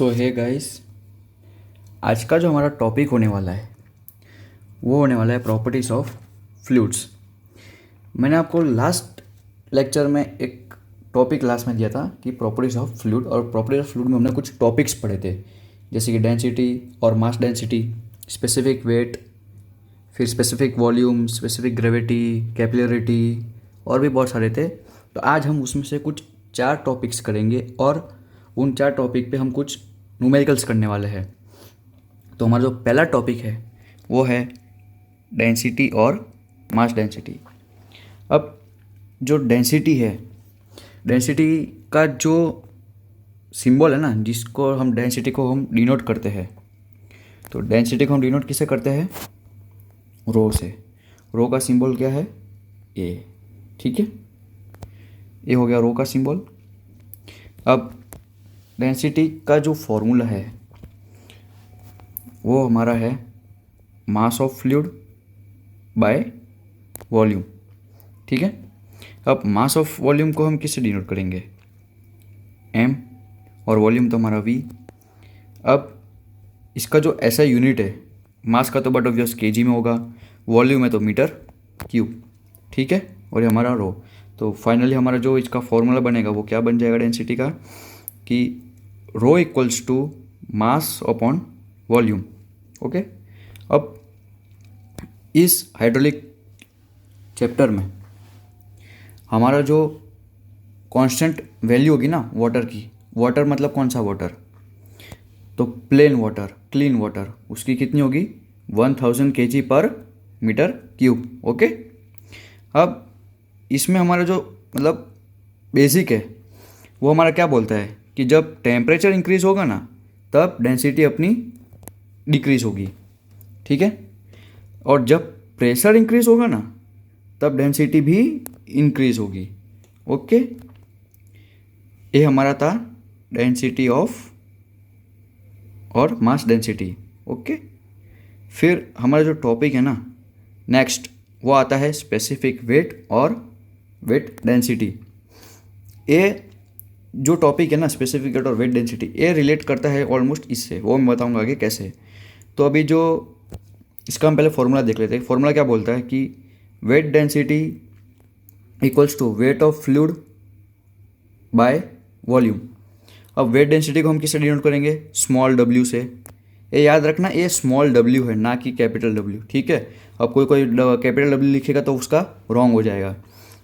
सो hey guys, आज का जो हमारा टॉपिक होने वाला है वो होने वाला है प्रॉपर्टीज़ ऑफ फ्लूइड्स। मैंने आपको लास्ट लेक्चर में एक टॉपिक क्लास में दिया था कि प्रॉपर्टीज़ ऑफ फ्लूइड, और प्रॉपर्टीज ऑफ फ्लूइड में हमने कुछ टॉपिक्स पढ़े थे, जैसे कि डेंसिटी और मास डेंसिटी, स्पेसिफिक वेट, फिर specific volume, specific gravity, capillarity और भी बहुत सारे थे। तो आज हम उसमें से कुछ 4 टॉपिक्स करेंगे और उन 4 टॉपिक पे हम कुछ न्यूमेरिकल्स करने वाले हैं। तो हमारा जो पहला टॉपिक है वो है डेंसिटी और मास डेंसिटी। अब जो डेंसिटी है, डेंसिटी का जो सिंबल है ना, जिसको हम डेंसिटी को हम डिनोट करते हैं, तो डेंसिटी को हम डिनोट किससे करते हैं? रो से। रो का सिंबल क्या है? ए। ठीक है, ये हो गया रो का सिंबल। अब डेंसिटी का जो फॉर्मूला है वो हमारा है मास ऑफ फ्लूइड बाय वॉल्यूम। ठीक है, अब मास ऑफ वॉल्यूम को हम किससे डिनोट करेंगे? एम, और वॉल्यूम तो हमारा वी। अब इसका जो ऐसा यूनिट है, मास का तो बट ऑब्वियस केजी में होगा, वॉल्यूम है तो मीटर क्यूब। ठीक है, और ये हमारा रो। तो फाइनली हमारा जो इसका फॉर्मूला बनेगा वो क्या बन जाएगा डेंसिटी का, कि rho equals to mass upon volume. Okay, अब इस हाइड्रोलिक चैप्टर में हमारा जो कांस्टेंट वैल्यू होगी ना वाटर की, वाटर मतलब कौन सा वाटर? तो प्लेन वाटर, क्लीन वाटर, उसकी कितनी होगी? 1000 kg पर मीटर क्यूब। ओके, अब इसमें हमारा जो मतलब बेसिक है वो हमारा क्या बोलता है कि जब टेम्परेचर इंक्रीज होगा ना तब डेंसिटी अपनी डिक्रीज होगी। ठीक है, और जब प्रेशर इंक्रीज होगा ना तब डेंसिटी भी इंक्रीज होगी। ओके, ये हमारा था डेंसिटी ऑफ और मास डेंसिटी। ओके, फिर हमारा जो टॉपिक है ना नेक्स्ट, वो आता है स्पेसिफिक वेट और वेट डेंसिटी। ये जो टॉपिक है ना स्पेसिफिक वेट और वेट डेंसिटी, ये रिलेट करता है ऑलमोस्ट इससे, वो मैं बताऊंगा आगे कैसे। तो अभी जो इसका हम पहले फॉर्मूला देख लेते हैं। फॉर्मूला क्या बोलता है कि weight density equals to weight of fluid by volume. अब वेट डेंसिटी को हम किससे डिनोट करेंगे? स्मॉल w से। ये याद रखना, ये स्मॉल w है ना कि कैपिटल W। ठीक है, अब कोई कैपिटल W लिखेगा तो उसका रॉन्ग हो जाएगा,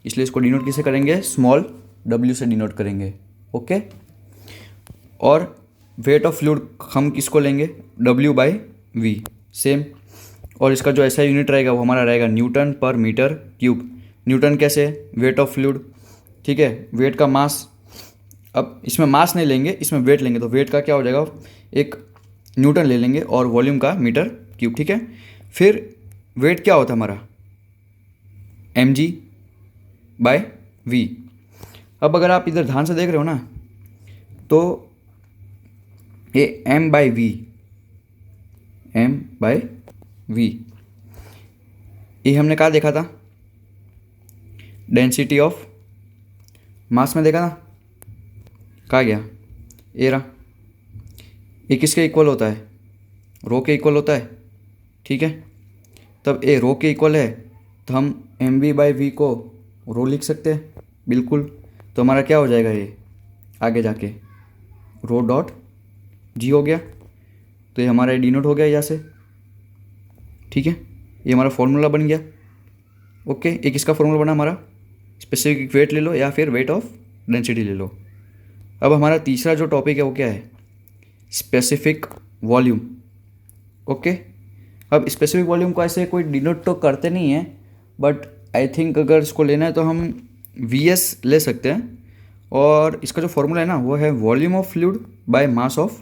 इसलिए इसको डिनोट किससे करेंगे? स्मॉल w से डिनोट करेंगे। ओके, और वेट ऑफ फ्लूइड हम किसको लेंगे? W by V, same. और इसका जो ऐसा यूनिट रहेगा वो हमारा रहेगा न्यूटन पर मीटर क्यूब। न्यूटन कैसे? Wait of fluid. ठीक है, वेट का मास, अब इसमें मास नहीं लेंगे, इसमें वेट लेंगे, तो वेट का क्या हो जाएगा? एक न्यूटन ले लेंगे और वॉल्यूम का मीटर क्यूब। ठीक है, फिर वेट क्या होता है हमारा? mg by v। अब अगर आप इधर ध्यान से देख रहे हो ना तो ये m बाय v, ये हमने कहाँ देखा था? डेंसिटी ऑफ मास में देखा था। कहाँ गया? ये रहा। ये किसके इक्वल होता है? रो के इक्वल होता है। ठीक है, तब ए रो के इक्वल है तो हम एम वी बाई वी को रो लिख सकते हैं, बिल्कुल। तो हमारा क्या हो जाएगा? ये आगे जाके रो डॉट जी हो गया, तो ये हमारा डिनोट हो गया यहाँ से। ठीक है, ये हमारा फॉर्मूला बन गया। ओके, एक इसका फॉर्मूला बना हमारा, स्पेसिफिक वेट ले लो या फिर वेट ऑफ डेंसिटी ले लो। अब हमारा तीसरा जो टॉपिक है वो क्या है? Specific volume. ओके, अब स्पेसिफिक वॉल्यूम को ऐसे कोई डिनोट तो करते नहीं है, बट आई थिंक अगर इसको लेना है तो हम Vs ले सकते हैं। और इसका जो फॉर्मूला है ना वो है volume of fluid by mass of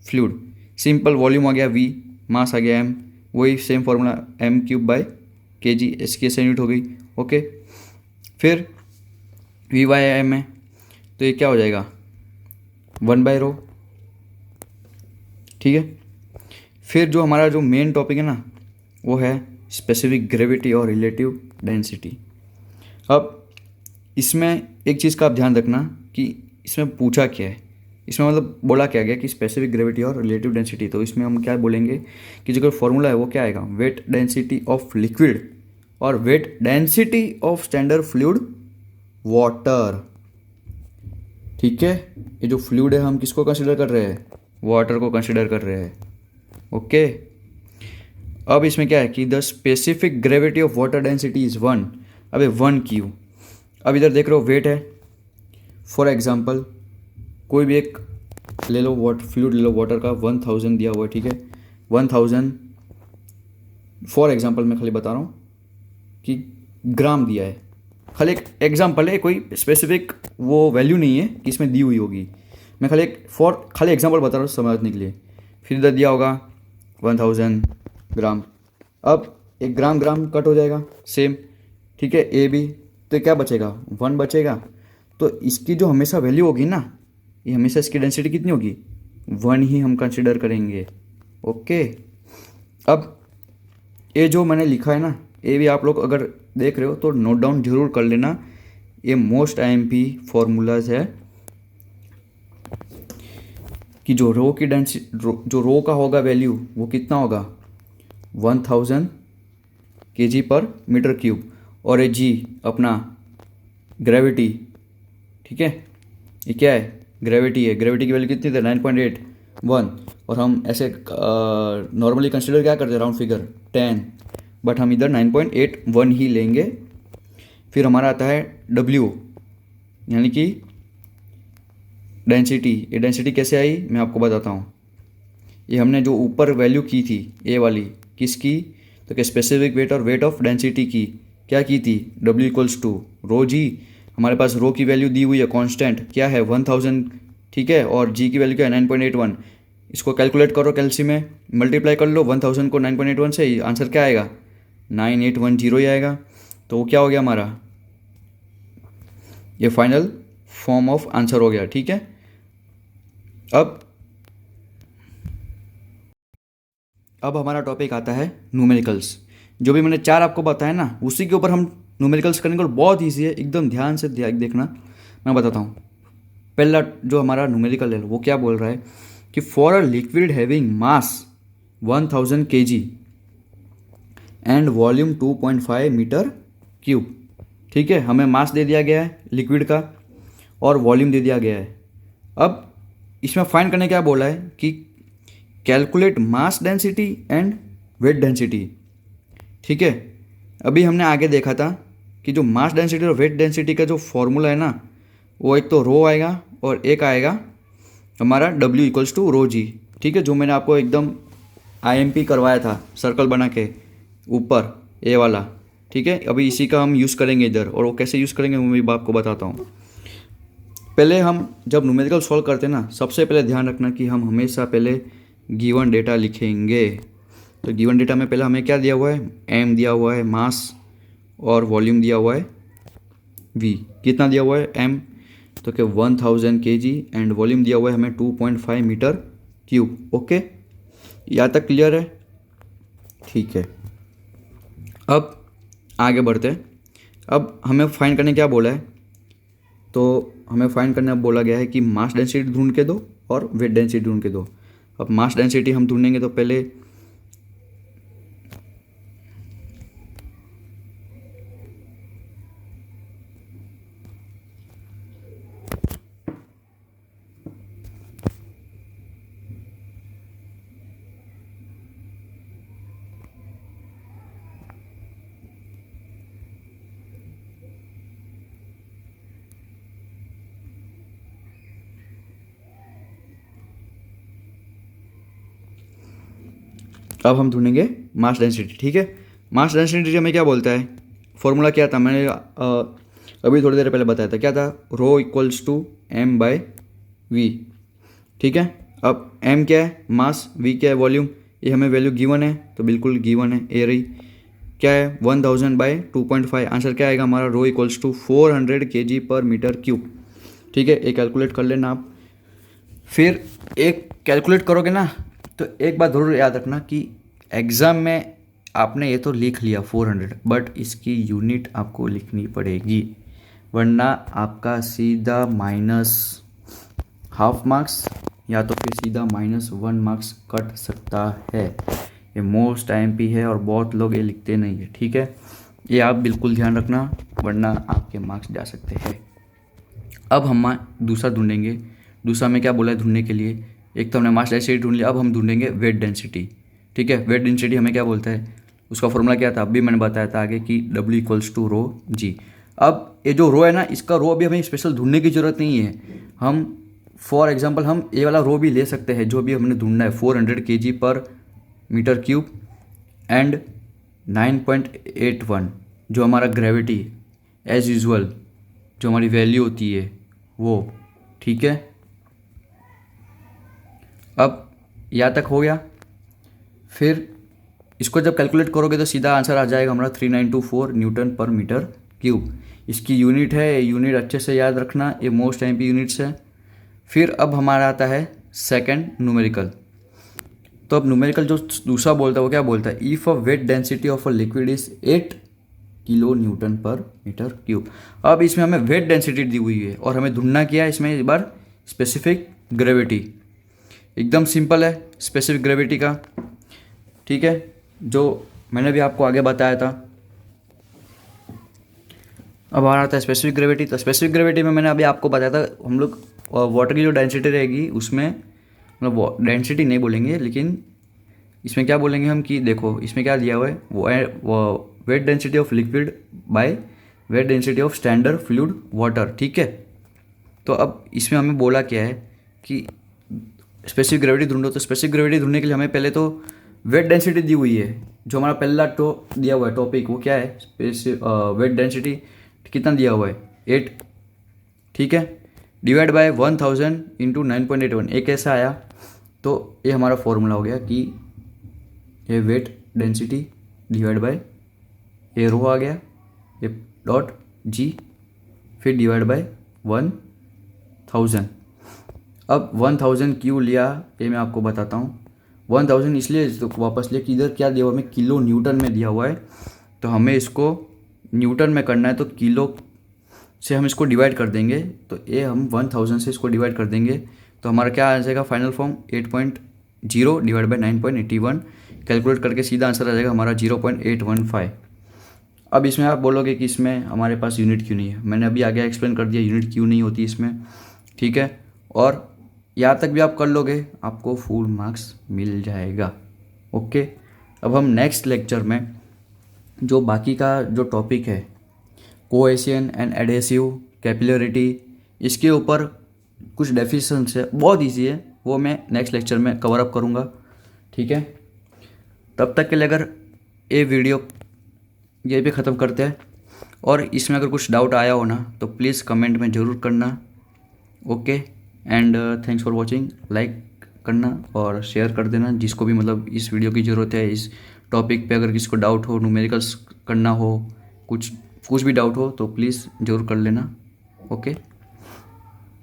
fluid. Simple, volume आ गया V, मास आ गया m, वही same formula m³ bye kg, इसकी ऐसे यूनिट हो गई। ओके, फिर V बाय m है तो ये क्या हो जाएगा? 1/ρ। ठीक है, फिर जो हमारा जो मेन टॉपिक है ना वो है स्पेसिफिक ग्रेविटी और रिलेटिव डेंसिटी। अब इसमें एक चीज़ का आप ध्यान रखना कि इसमें पूछा क्या है, इसमें मतलब बोला क्या गया कि स्पेसिफिक ग्रेविटी और रिलेटिव डेंसिटी, तो इसमें हम क्या बोलेंगे कि जो फॉर्मूला है वो क्या आएगा, वेट डेंसिटी ऑफ लिक्विड और weight density of standard fluid water. ठीक है, ये जो फ्लूइड है हम किसको कंसिडर कर रहे हैं, वाटर को कंसिडर कर रहे हैं। ओके, अब इसमें क्या है कि the specific gravity of water density is 1। अबे 1 क्यों, अब इधर देख रहे हो वेट है, फॉर एग्जांपल कोई भी एक ले लो, फ्लूइड ले लो वाटर का, 1000 दिया हुआ है, ठीक है, 1000 फॉर एग्जांपल मैं खाली बता रहा हूँ कि ग्राम दिया है, खाली एक एग्जांपल है, कोई स्पेसिफिक वो वैल्यू नहीं है कि इसमें दी हुई होगी, मैं खाली एग्जांपल बता रहा हूँ समझने के लिए। फिर इधर दिया होगा 1000 ग्राम, अब एक ग्राम ग्राम कट हो जाएगा सेम, ठीक है, ए बी, तो क्या बचेगा, 1 बचेगा। तो इसकी जो हमेशा वैल्यू होगी ना, ये हमेशा इसकी डेंसिटी कितनी होगी, 1 ही हम कंसिडर करेंगे। ओके, अब ये जो मैंने लिखा है ना, ये भी आप लोग अगर देख रहे हो तो नोट डाउन जरूर कर लेना, ये मोस्ट आईएमपी फॉर्मूलाज है कि जो रो की डेंसिटी, जो रो का होगा वैल्यू वो कितना होगा, 1000 kg पर मीटर क्यूब, और ये जी अपना ग्रेविटी, ठीक है, ये क्या है, ग्रेविटी है, ग्रेविटी की वैल्यू कितनी थी, 9.81, और हम ऐसे नॉर्मली कंसिडर क्या करते हैं, राउंड फिगर 10, बट हम इधर 9.81 ही लेंगे। फिर हमारा आता है W, यानी कि डेंसिटी। ये डेंसिटी कैसे आई मैं आपको बताता हूँ। ये हमने जो ऊपर वैल्यू की थी ए वाली, किसकी, तो क्या स्पेसिफिक वेट और वेट ऑफ डेंसिटी की क्या की थी, W इक्वल्स टू रो जी, हमारे पास रो की वैल्यू दी हुई है कांस्टेंट क्या है 1000, ठीक है, और जी की वैल्यू क्या है 9.81, इसको कैलकुलेट करो कैलसी में, मल्टीप्लाई कर लो 1000 को 9.81 से, आंसर क्या आएगा 9810 ही आएगा। तो वो क्या हो गया हमारा, ये फाइनल फॉर्म ऑफ आंसर हो गया। ठीक है, अब हमारा टॉपिक आता है न्यूमेरिकल्स। जो भी मैंने 4 आपको बताया ना, उसी के ऊपर हम न्यूमेरिकल्स करेंगे और बहुत ईजी है, एकदम ध्यान से देखना, मैं बताता हूँ। पहला जो हमारा न्यूमेरिकल है वो क्या बोल रहा है कि for a liquid having mass 1000 kg and volume 2.5 metre cube. ठीक है, हमें मास दे दिया गया है लिक्विड का और वॉल्यूम दे दिया गया है। अब इसमें फाइंड करने क्या बोला है कि calculate mass density and weight density. ठीक है, अभी हमने आगे देखा था कि जो मास डेंसिटी और वेट डेंसिटी का जो फॉर्मूला है ना, वो एक तो रो आएगा और एक आएगा हमारा W इक्वल्स टू रो जी। ठीक है, जो मैंने आपको एकदम IMP करवाया था सर्कल बना के ऊपर ए वाला। ठीक है, अभी इसी का हम यूज़ करेंगे इधर, और वो कैसे यूज़ करेंगे वो मैं भी आपको बताता हूँ। पहले हम जब न्यूमेरिकल सॉल्व करते हैं ना, सबसे पहले ध्यान रखना कि हम हमेशा पहले गिवन डेटा लिखेंगे। तो गिवन डेटा में पहले हमें क्या दिया हुआ है, M दिया हुआ है मास, और वॉल्यूम दिया हुआ है V। कितना दिया हुआ है M, तो क्या 1000 kg एंड वॉल्यूम दिया हुआ है हमें 2.5 मीटर क्यूब। ओके, यहाँ तक क्लियर है। ठीक है, अब आगे बढ़ते हैं। अब हमें फाइंड करने क्या बोला है, तो हमें फाइंड करने अब बोला गया है कि मास डेंसिटी ढूंढ के दो और वेट डेंसिटी ढूंढ के दो। अब मास डेंसिटी हम ढूंढेंगे तो पहले अब हम ढूंढेंगे मास डेंसिटी। ठीक है, मास डेंसिटी हमें क्या बोलता है, फॉर्मूला क्या था, मैंने अभी थोड़ी देर पहले बताया था, क्या था, rho equals to M by V। ठीक है, अब M क्या है मास, V क्या है वॉल्यूम, ये हमें वैल्यू गिवन है तो बिल्कुल गिवन है, ए रही, क्या है 1000 बाय 2.5, आंसर क्या आएगा हमारा, रो इक्वल्स टू 400 kg पर मीटर क्यूब। ठीक है, एक कैलकुलेट कर लेना आप। फिर एक कैलकुलेट करोगे ना, तो एक बात ज़रूर याद रखना कि एग्ज़ाम में आपने ये तो लिख लिया 400, बट इसकी यूनिट आपको लिखनी पड़ेगी, वरना आपका सीधा हाफ मार्क्स या तो फिर सीधा -1 मार्क्स कट सकता है। ये मोस्ट IMP है और बहुत लोग ये लिखते नहीं है, ठीक है। ये आप बिल्कुल ध्यान रखना, वरना आपके मार्क्स जा सकते हैं। अब हम दूसरा ढूंढेंगे। दूसरा में क्या बोला है ढूंढने के लिए? एक तो हमने मास डेंसिटी ढूंढ लिया, अब हम ढूंढेंगे वेट डेंसिटी, ठीक है। वेट डेंसिटी हमें क्या बोलता है, उसका फॉर्मूला क्या था अभी मैंने बताया था आगे कि W = ρg। अब ये जो रो है ना, इसका रो अभी हमें स्पेशल ढूंढने की ज़रूरत नहीं है। हम फॉर एग्जांपल हम ये वाला रो भी ले सकते हैं जो भी हमने ढूंढना है, 400 kg/m³ एंड 9.81 जो हमारा ग्रेविटी एज यूजुअल जो हमारी वैल्यू होती है वो, ठीक है। अब यहाँ तक हो गया। फिर इसको जब कैलकुलेट करोगे तो सीधा आंसर आ जाएगा हमारा 3924 N/m³। इसकी यूनिट है, यूनिट अच्छे से याद रखना, ये मोस्ट IMP यूनिट्स है। फिर अब हमारा आता है सेकंड न्यूमेरिकल। तो अब न्यूमेरिकल जो दूसरा बोलता है वो क्या बोलता है, if a weight density of a liquid is 8 kN/m³। अब इसमें हमें वेट डेंसिटी दी हुई है और हमें ढूंढना किया है इसमें एक बार स्पेसिफिक ग्रेविटी। एकदम सिंपल है स्पेसिफिक ग्रेविटी का, ठीक है, जो मैंने भी आपको आगे बताया था। अब आ रहा था स्पेसिफिक ग्रेविटी। तो स्पेसिफिक ग्रेविटी में मैंने अभी आपको बताया था हम लोग वाटर की जो डेंसिटी रहेगी उसमें, मतलब डेंसिटी नहीं बोलेंगे लेकिन इसमें क्या बोलेंगे हम कि देखो इसमें क्या दिया हुआ है, वो weight density of liquid by weight density of standard fluid water, ठीक है। तो अब इसमें हमें बोला क्या है कि स्पेसिफिक ग्रेविटी ढूंढो। तो स्पेसिफिक ग्रेविटी ढूंढने के लिए हमें पहले तो वेट डेंसिटी दी हुई है, जो हमारा पहला दिया हुआ है टॉपिक वो क्या है, वेट डेंसिटी कितना दिया हुआ है 8, ठीक है, डिवाइड बाय 1000 × 9.81। एक ऐसा आया तो ये हमारा फॉर्मूला हो गया कि ये वेट डेंसिटी डिवाइड बाय ये रो आ गया, ये डॉट g, फिर डिवाइड बाय 1000। अब 1000 क्यों लिया ये मैं आपको बताता हूँ। 1000 इसलिए तो वापस लिया कि इधर क्या दिया हुआ हमें किलो न्यूटन में दिया हुआ है, तो हमें इसको न्यूटन में करना है, तो किलो से हम इसको डिवाइड कर देंगे। तो ये हम 1000 से इसको डिवाइड कर देंगे तो हमारा क्या आ जाएगा final form 8.0 divide by 9.81। Calculate करके सीधा आंसर आ जाएगा हमारा 0.815। अब इसमें आप बोलोगे कि इसमें हमारे पास यूनिट क्यों नहीं है, मैंने अभी आगे एक्सप्लेन कर दिया यूनिट क्यों नहीं होती इसमें, ठीक है। और यहाँ तक भी आप कर लोगे आपको फुल मार्क्स मिल जाएगा, ओके। अब हम नेक्स्ट लेक्चर में जो बाकी का जो टॉपिक है कोहेशन एंड एडहेसिव कैपिलरिटी, इसके ऊपर कुछ डेफिनेशंस है, बहुत इजी है, वो मैं नेक्स्ट लेक्चर में कवर अप करूँगा, ठीक है। तब तक के लिए अगर ये वीडियो यहीं पे ख़त्म करते हैं, और इसमें अगर कुछ डाउट आया हो ना तो प्लीज़ कमेंट में ज़रूर करना, okay. And thanks for watching. Like करना और शेयर कर देना जिसको भी मतलब इस वीडियो की ज़रूरत है, इस टॉपिक पे अगर किसी को डाउट हो, न्यूमेरिकल्स करना हो, कुछ भी डाउट हो तो प्लीज़ ज़रूर कर लेना, ओके।